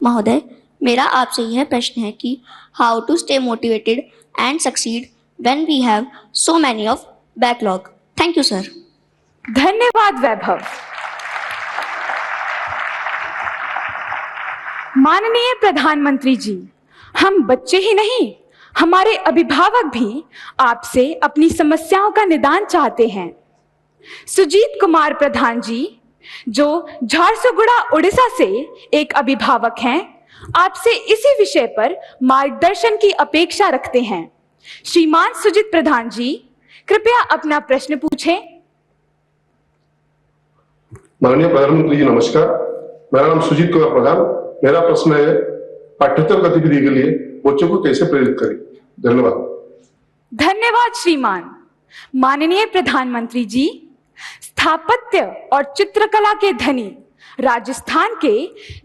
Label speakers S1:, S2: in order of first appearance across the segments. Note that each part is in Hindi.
S1: महोदय, मेरा आपसे यह प्रश्न है कि how to stay motivated and succeed when we have so many of backlog. Thank you sir.
S2: धन्यवाद वैभव। माननीय प्रधानमंत्री जी, हम बच्चे ही नहीं, हमारे अभिभावक भी आपसे अपनी समस्याओं का निदान चाहते हैं। सुजीत कुमार प्रधान जी, जो झारसुगुड़ा उड़ीसा से एक अभिभावक हैं, आपसे इसी विषय पर मार्गदर्शन की अपेक्षा रखते हैं। श्रीमान सुजीत प्रधान जी, कृपया अपना प्रश्न पूछें।
S3: माननीय प्रधानमंत्री जी नमस्कार। मेरा नाम सुजीत कुमार प्रधान। मेरा प्रश्न है, पाठ्येतर गतिविधि के लिए बच्चों को कैसे प्रेरित करें? धन्यवाद।
S2: धन्यवाद श्रीमान। माननीय प्रधानमंत्री जी, स्थापत्य और चित्रकला के धनी राजस्थान के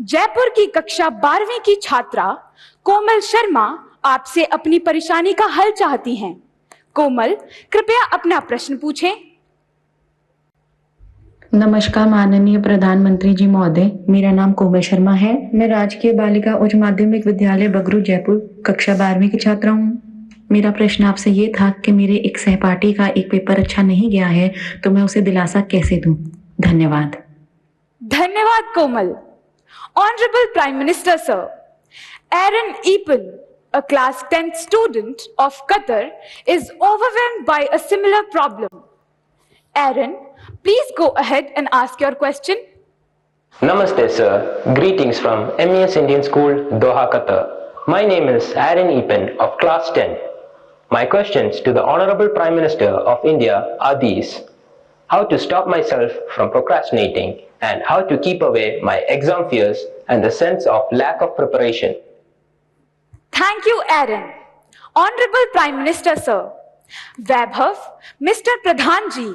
S2: जयपुर की कक्षा 12वीं की छात्रा कोमल शर्मा आपसे अपनी परेशानी का हल चाहती हैं। कोमल, कृपया अपना प्रश्न पूछें।
S4: नमस्कार माननीय प्रधानमंत्री जी महोदय, मेरा नाम कोमल शर्मा है। मैं राजकीय बालिका उच्च माध्यमिक विद्यालय बगरू जयपुर कक्षा 12वीं की छात्रा हूँ। मेरा प्रश्न आपसे ये था कि मेरे एक सहपाठी का एक पेपर अच्छा नहीं गया है, तो मैं उसे दिलासा कैसे दूं? धन्यवाद।
S2: धन्यवाद Komal. Honourable prime minister sir, Aaron Epen, a class 10th student of Qatar, is overwhelmed by a similar problem. Aaron, please go ahead and ask your question.
S5: Namaste sir, greetings from MES Indian School, Doha, Qatar. My name is Aaron Epen of class 10. My questions to the Honorable Prime Minister of India are these: how to stop myself from procrastinating and how to keep away my exam fears and the sense of lack of preparation.
S2: Thank you, Aaron. Honorable Prime Minister sir, Vaibhav, Mr. Pradhan ji,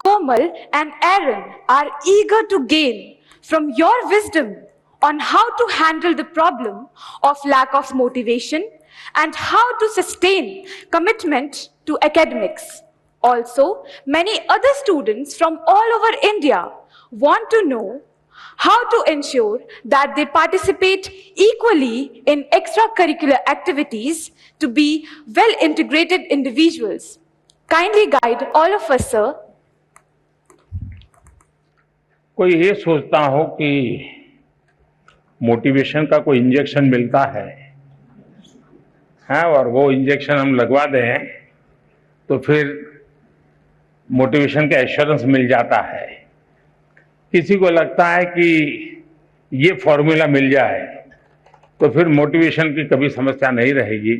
S2: Komal and Aaron are eager to gain from your wisdom on how to handle the problem of lack of motivation and how to sustain commitment to academics. Also, many other students from all over India want to know how to ensure that they participate equally in extracurricular activities to be well integrated individuals. Kindly guide all of us, sir.
S6: कोई ये सोचता हो कि मोटिवेशन का कोई इंजेक्शन मिलता है, हाँ, और वो इंजेक्शन हम लगवा दें तो फिर मोटिवेशन का एश्योरेंस मिल जाता है। किसी को लगता है कि ये फॉर्मूला मिल जाए तो फिर मोटिवेशन की कभी समस्या नहीं रहेगी।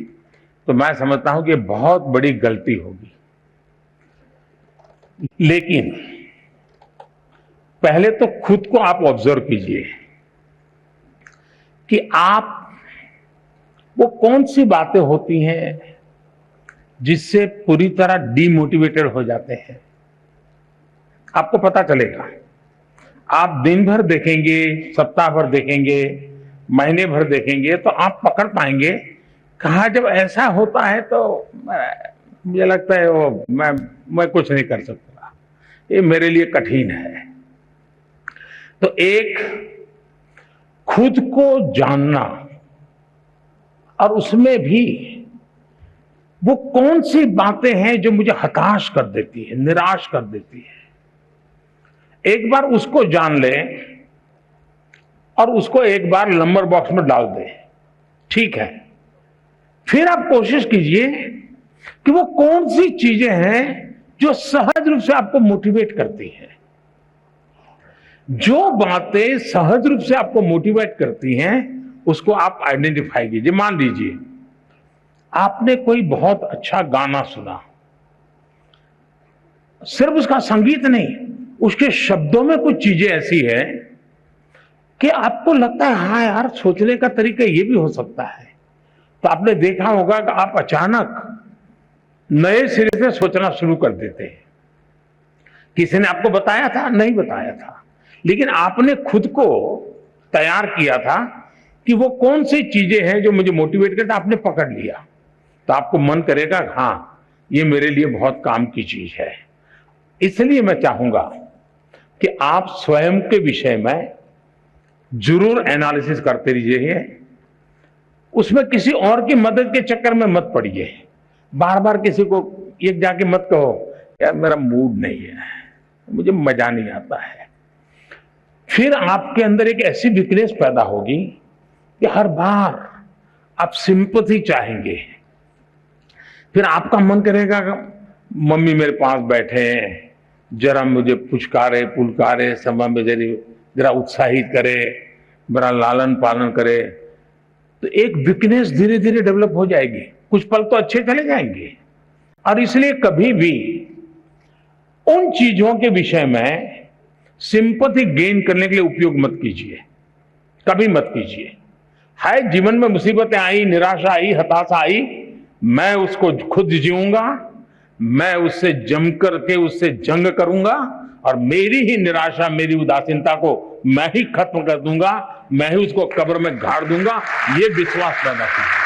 S6: तो मैं समझता हूं कि बहुत बड़ी गलती होगी। लेकिन पहले तो खुद को आप ऑब्जर्व कीजिए कि आप वो कौन सी बातें होती हैं जिससे पूरी तरह डीमोटिवेटेड हो जाते हैं। आपको पता चलेगा। आप दिन भर देखेंगे, सप्ताह भर देखेंगे, महीने भर देखेंगे तो आप पकड़ पाएंगे कहाँ जब ऐसा होता है तो मुझे लगता है वो मैं कुछ नहीं कर सकता, ये मेरे लिए कठिन है। तो एक खुद को जानना और उसमें भी वो कौन सी बातें हैं जो मुझे हताश कर देती है, निराश कर देती है, एक बार उसको जान लें और उसको एक बार नंबर बॉक्स में डाल दें। ठीक है, फिर आप कोशिश कीजिए कि वो कौन सी चीजें हैं जो सहज रूप से आपको मोटिवेट करती हैं। जो बातें सहज रूप से आपको मोटिवेट करती हैं उसको आप आइडेंटिफाई कीजिए। मान लीजिए आपने कोई बहुत अच्छा गाना सुना, सिर्फ उसका संगीत नहीं, उसके शब्दों में कुछ चीजें ऐसी है कि आपको लगता है हाँ यार, सोचने का तरीका ये भी हो सकता है। तो आपने देखा होगा कि आप अचानक नए सिरे से सोचना शुरू कर देते हैं। किसी ने आपको बताया था? नहीं बताया था, लेकिन आपने खुद को तैयार किया था कि वो कौन सी चीजें हैं जो मुझे मोटिवेट करता, आपने पकड़ लिया तो आपको मन करेगा हाँ ये मेरे लिए बहुत काम की चीज है। इसलिए मैं चाहूंगा कि आप स्वयं के विषय में जरूर एनालिसिस करते रहिए, उसमें किसी और की मदद के चक्कर में मत पड़िए। बार बार किसी को एक जाके मत कहो यार मेरा मूड नहीं है, मुझे मजा नहीं आता है। फिर आपके अंदर एक ऐसी वीकनेस पैदा होगी कि हर बार आप सिंपैथी चाहेंगे। फिर आपका मन करेगा मम्मी मेरे पास बैठे हैं, जरा मुझे पुचकारे पुलकारे, समय में जरा उत्साहित करे, मेरा लालन पालन करे। तो एक वीकनेस धीरे धीरे डेवलप हो जाएगी। कुछ पल तो अच्छे चले जाएंगे। और इसलिए कभी भी उन चीजों के विषय में सिंपैथी गेन करने के लिए उपयोग मत कीजिए, कभी मत कीजिए। है जीवन में मुसीबतें आई, निराशा आई, हताशा आई, मैं उसको खुद जीऊंगा, मैं उससे जम करके उससे जंग करूंगा और मेरी ही निराशा, मेरी उदासीनता को मैं ही खत्म कर दूंगा, मैं ही उसको कब्र में गाड़ दूंगा। ये विश्वास पैदा कीजिए।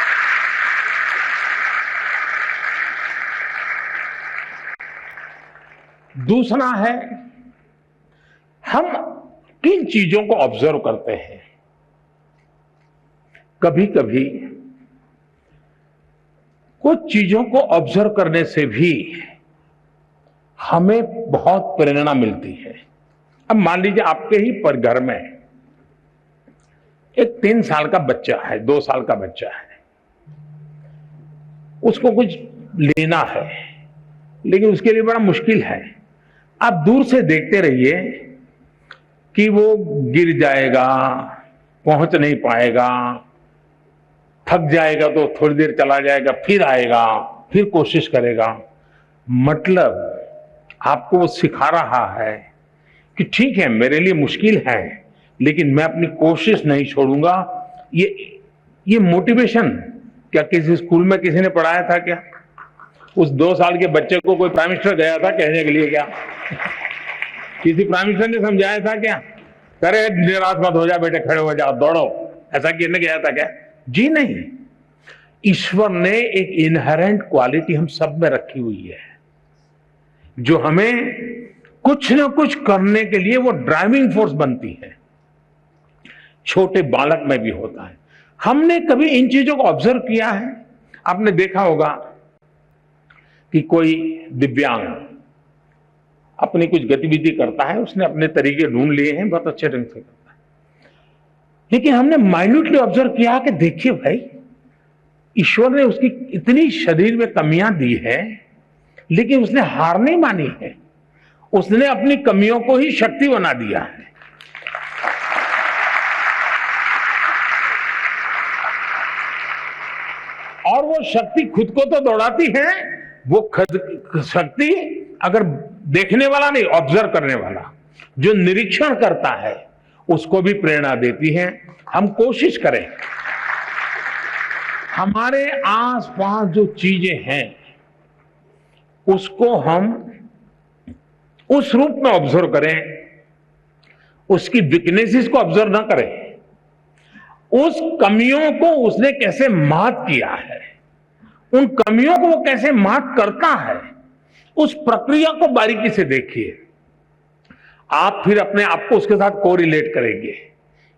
S6: दूसरा है, हम किन चीजों को ऑब्जर्व करते हैं। कभी कभी कुछ चीजों को ऑब्जर्व करने से भी हमें बहुत प्रेरणा मिलती है। अब मान लीजिए आपके ही पर घर में एक 3 साल का बच्चा है, 2 साल का बच्चा है, उसको कुछ लेना है लेकिन उसके लिए बड़ा मुश्किल है। आप दूर से देखते रहिए कि वो गिर जाएगा, पहुंच नहीं पाएगा, थक जाएगा तो थोड़ी देर चला जाएगा, फिर आएगा, फिर कोशिश करेगा। मतलब आपको वो सिखा रहा है कि ठीक है मेरे लिए मुश्किल है लेकिन मैं अपनी कोशिश नहीं छोड़ूंगा। ये मोटिवेशन क्या किसी स्कूल में किसी ने पढ़ाया था क्या? उस 2 साल के बच्चे को कोई प्राइम मिनिस्टर गया था कहने के लिए क्या? किसी प्राइम मिनिस्टर ने समझाया था क्या? करे निराश मत हो जा बेटे, खड़े हो जाओ, दौड़ो, ऐसा कहने गया था क्या? जी नहीं। ईश्वर ने एक इनहेरेंट क्वालिटी हम सब में रखी हुई है जो हमें कुछ ना कुछ करने के लिए वो ड्राइविंग फोर्स बनती है। छोटे बालक में भी होता है। हमने कभी इन चीजों को ऑब्जर्व किया है? आपने देखा होगा कि कोई दिव्यांग अपनी कुछ गतिविधि करता है, उसने अपने तरीके ढूंढ लिए हैं, बहुत अच्छे ढंग से करता है, लेकिन हमने माइन्यूटली ऑब्जर्व किया कि देखिए भाई, ईश्वर ने उसकी इतनी शरीर में कमियां दी है लेकिन उसने हार नहीं मानी है, उसने अपनी कमियों को ही शक्ति बना दिया है। और वो शक्ति खुद को तो दौड़ाती है, वो खुद शक्ति अगर देखने वाला नहीं, ऑब्जर्व करने वाला जो निरीक्षण करता है उसको भी प्रेरणा देती है। हम कोशिश करें हमारे आसपास जो चीजें हैं उसको हम उस रूप में ऑब्जर्व करें, उसकी वीकनेसेस को ऑब्जर्व ना करें, उस कमियों को उसने कैसे मात किया है, उन कमियों को वो कैसे मात करता है, उस प्रक्रिया को बारीकी से देखिए। आप फिर अपने आप को उसके साथ कोरिलेट करेंगे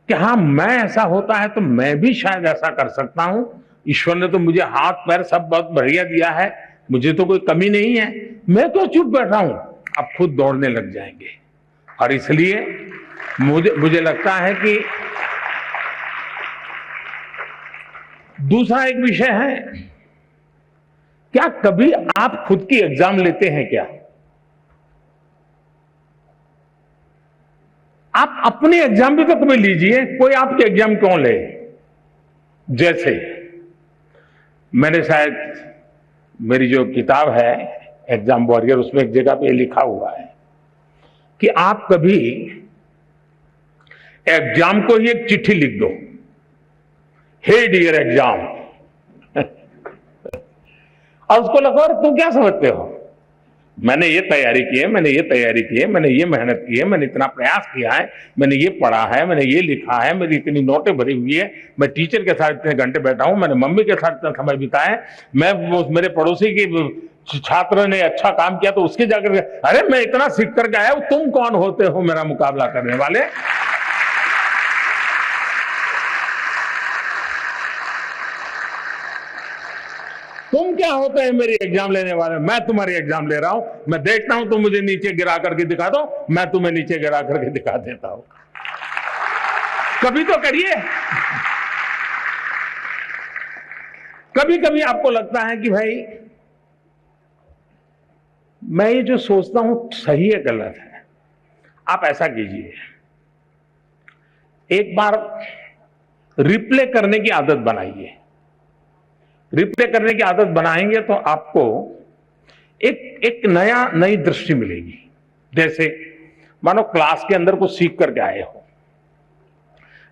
S6: कि हाँ, मैं ऐसा होता है तो मैं भी शायद ऐसा कर सकता हूं। ईश्वर ने तो मुझे हाथ पैर सब बहुत बढ़िया दिया है, मुझे तो कोई कमी नहीं है, मैं तो चुप बैठा हूं। आप खुद दौड़ने लग जाएंगे। और इसलिए मुझे लगता है कि दूसरा एक विषय है, क्या कभी आप खुद की एग्जाम लेते हैं क्या? आप अपनी एग्जाम भी तो कभी लीजिए, कोई आपके एग्जाम क्यों ले? जैसे मैंने शायद मेरी जो किताब है एग्जाम वॉरियर, उसमें एक जगह पे लिखा हुआ है कि आप कभी एग्जाम को ही एक चिट्ठी लिख दो, हे डियर एग्जाम, और उसको लगो तुम क्या समझते हो, मैंने ये तैयारी की है, मैंने ये तैयारी की है, मैंने ये मेहनत की है, मैंने इतना प्रयास किया है, मैंने ये पढ़ा है, मैंने ये लिखा है, मेरी इतनी नोटें भरी हुई है, मैं टीचर के साथ इतने घंटे बैठा हूं, मैंने मम्मी के साथ इतना समय बिताया है, मैं मेरे पड़ोसी की छात्र ने अच्छा काम किया तो उसके जाकर अरे मैं इतना सीख करके आया हूं, तुम कौन होते हो मेरा मुकाबला करने वाले? तुम क्या होते हैं मेरी एग्जाम लेने वाले? मैं तुम्हारी एग्जाम ले रहा हूं, मैं देखता हूं तुम मुझे नीचे गिरा करके दिखा दो, मैं तुम्हें नीचे गिरा करके दिखा देता हूं। कभी तो करिए। कभी कभी आपको लगता है कि भाई मैं ये जो सोचता हूं सही है गलत है। आप ऐसा कीजिए, एक बार रिप्ले करने की आदत बनाइए। रिप्ले करने की आदत बनाएंगे तो आपको एक नई दृष्टि मिलेगी। जैसे मानो क्लास के अंदर कुछ सीख करके आए हो,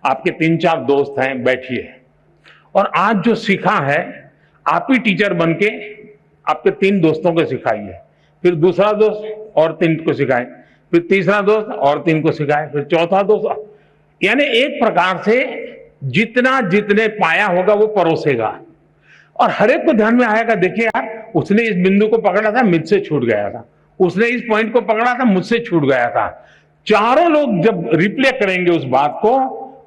S6: आपके 3-4 दोस्त हैं, बैठिए और आज जो सीखा है आप ही टीचर बन के आपके 3 दोस्तों को सिखाइए, फिर दूसरा दोस्त और 3 को सिखाए, फिर तीसरा दोस्त और 3 को सिखाए, फिर चौथा दोस्त, यानी एक प्रकार से जितने पाया होगा वो परोसेगा और हर एक को ध्यान में आएगा। देखिए यार, उसने इस बिंदु को पकड़ा था, मुझसे छूट गया था, उसने इस पॉइंट को पकड़ा था, मुझसे छूट गया था। चारों लोग जब रिप्ले करेंगे उस बात को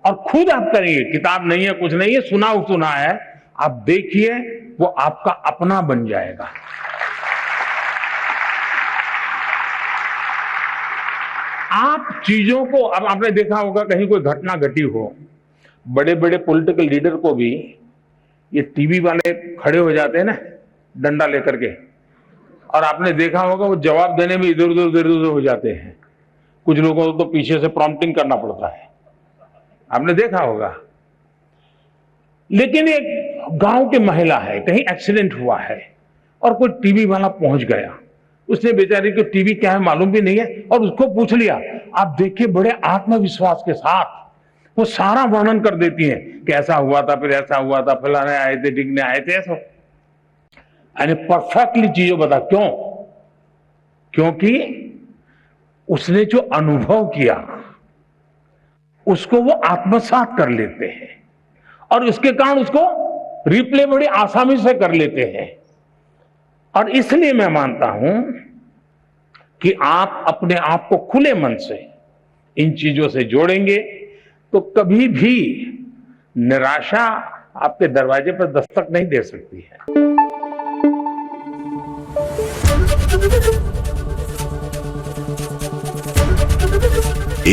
S6: और खुद आप करेंगे, किताब नहीं है, कुछ नहीं है, सुना है, आप देखिए वो आपका अपना बन जाएगा। आप चीजों को, अब आपने देखा होगा कहीं कोई घटना घटी हो, बड़े बड़े पॉलिटिकल लीडर को भी ये टीवी वाले खड़े हो जाते हैं ना डंडा लेकर के, और आपने देखा होगा वो जवाब देने में इधर उधर हो जाते हैं। कुछ लोगों को तो पीछे से प्रॉम्प्टिंग करना पड़ता है, आपने देखा होगा। लेकिन एक गांव की महिला है, कहीं एक्सीडेंट हुआ है और कोई टीवी वाला पहुंच गया, उसने बेचारी को टीवी क्या है मालूम भी नहीं है और उसको पूछ लिया। आप देखिए बड़े आत्मविश्वास के साथ वो सारा वर्णन कर देती है कि ऐसा हुआ था, फिर ऐसा हुआ था, फलाने आए थे, टिकने आए थे, ऐसा यानी परफेक्टली चीजों बता। क्यों? क्योंकि उसने जो अनुभव किया उसको वो आत्मसात कर लेते हैं और उसके कारण उसको रिप्ले बड़ी आसानी से कर लेते हैं। और इसलिए मैं मानता हूं कि आप अपने आप को खुले मन से इन चीजों से जोड़ेंगे तो कभी भी निराशा आपके दरवाजे पर दस्तक नहीं दे सकती है।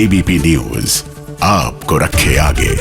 S7: एबीपी न्यूज आपको रखे आगे।